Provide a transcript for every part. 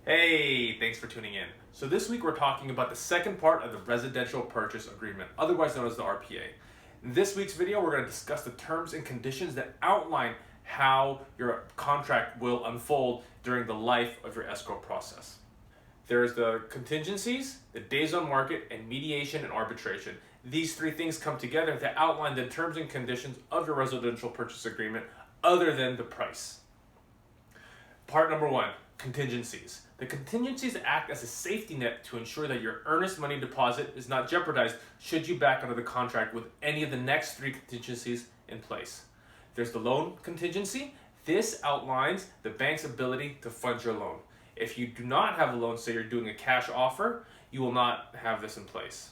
Hey, thanks for tuning in. So this week we're talking about the second part of the residential purchase agreement, otherwise known as the RPA. In this week's video, we're going to discuss the terms and conditions that outline how your contract will unfold during the life of your escrow process. There's the contingencies, the days on market, and mediation and arbitration. These three things come together to outline the terms and conditions of your residential purchase agreement other than the price. Part number one, contingencies. The contingencies act as a safety net to ensure that your earnest money deposit is not jeopardized should you back out of the contract with any of the next three contingencies in place. There's the loan contingency. This outlines the bank's ability to fund your loan. If you do not have a loan, say you're doing a cash offer, you will not have this in place.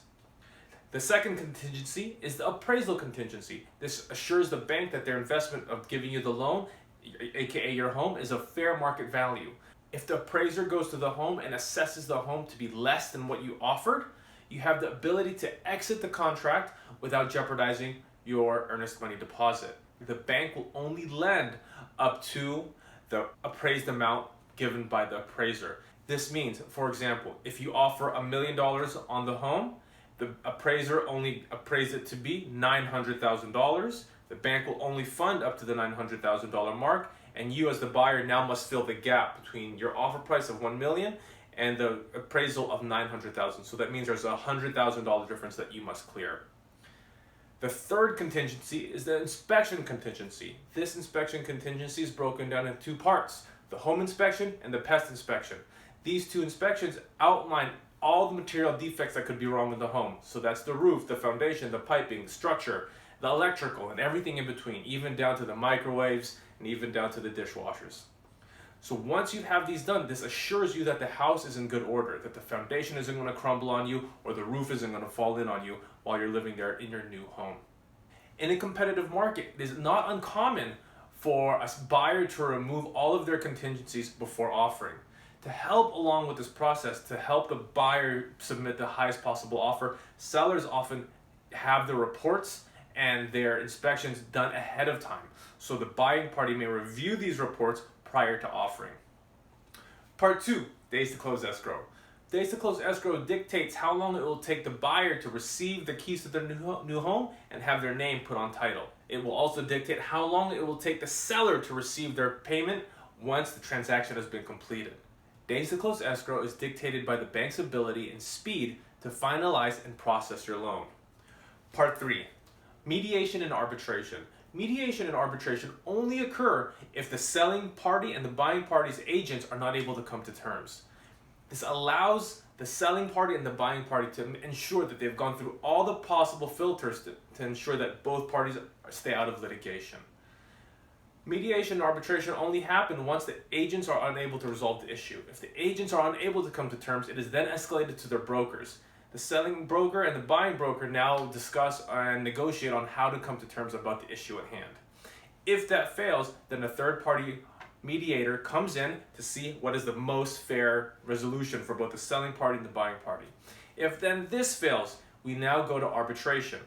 The second contingency is the appraisal contingency. This assures the bank that their investment of giving you the loan, aka your home, is of fair market value. If the appraiser goes to the home and assesses the home to be less than what you offered, you have the ability to exit the contract without jeopardizing your earnest money deposit. The bank will only lend up to the appraised amount given by the appraiser. This means, for example, if you offer $1 million on the home, the appraiser only appraised it to be $900,000. The bank will only fund up to the $900,000 mark, and you as the buyer now must fill the gap between your offer price of $1 million and the appraisal of $900,000. So that means there's a $100,000 difference that you must clear. The third contingency is the inspection contingency. This inspection contingency is broken down into two parts: the home inspection and the pest inspection. These two inspections outline all the material defects that could be wrong in the home. So that's the roof, the foundation, the piping, the structure, the electrical, and everything in between, even down to the microwaves and even down to the dishwashers. So once you have these done, this assures you that the house is in good order, that the foundation isn't going to crumble on you or the roof isn't going to fall in on you while you're living there in your new home. In a competitive market, it is not uncommon for a buyer to remove all of their contingencies before offering. To help along with this process, to help the buyer submit the highest possible offer, sellers often have the reports and their inspections done ahead of time, so the buying party may review these reports prior to offering. Part 2, days to close escrow. Days to close escrow dictates how long it will take the buyer to receive the keys to their new home and have their name put on title. It will also dictate how long it will take the seller to receive their payment once the transaction has been completed. Days to close escrow is dictated by the bank's ability and speed to finalize and process your loan. Part 3, mediation and arbitration. Mediation and arbitration only occur if the selling party and the buying party's agents are not able to come to terms. This allows the selling party and the buying party to ensure that they've gone through all the possible filters to ensure that both parties stay out of litigation. Mediation and arbitration only happen once the agents are unable to resolve the issue. If the agents are unable to come to terms, it is then escalated to their brokers. The selling broker and the buying broker now discuss and negotiate on how to come to terms about the issue at hand. If that fails, then a third-party mediator comes in to see what is the most fair resolution for both the selling party and the buying party. If then this fails, we now go to arbitration.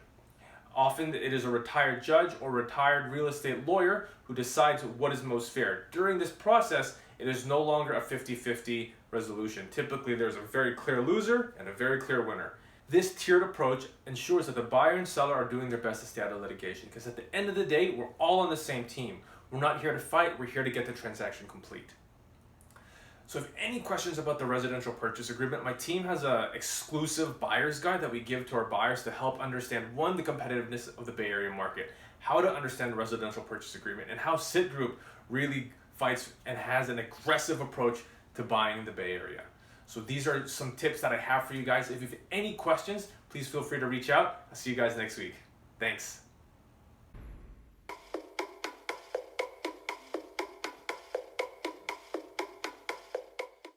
Often it is a retired judge or retired real estate lawyer who decides what is most fair. During this process, it is no longer a 50-50 resolution. Typically, there's a very clear loser and a very clear winner. This tiered approach ensures that the buyer and seller are doing their best to stay out of litigation, because at the end of the day, we're all on the same team. We're not here to fight, we're here to get the transaction complete. So if any questions about the residential purchase agreement, my team has an exclusive buyer's guide that we give to our buyers to help understand, one, the competitiveness of the Bay Area market, how to understand the residential purchase agreement, and how Sit Group really fights and has an aggressive approach to buying in the Bay Area. So these are some tips that I have for you guys. If you have any questions, please feel free to reach out. I'll see you guys next week. Thanks.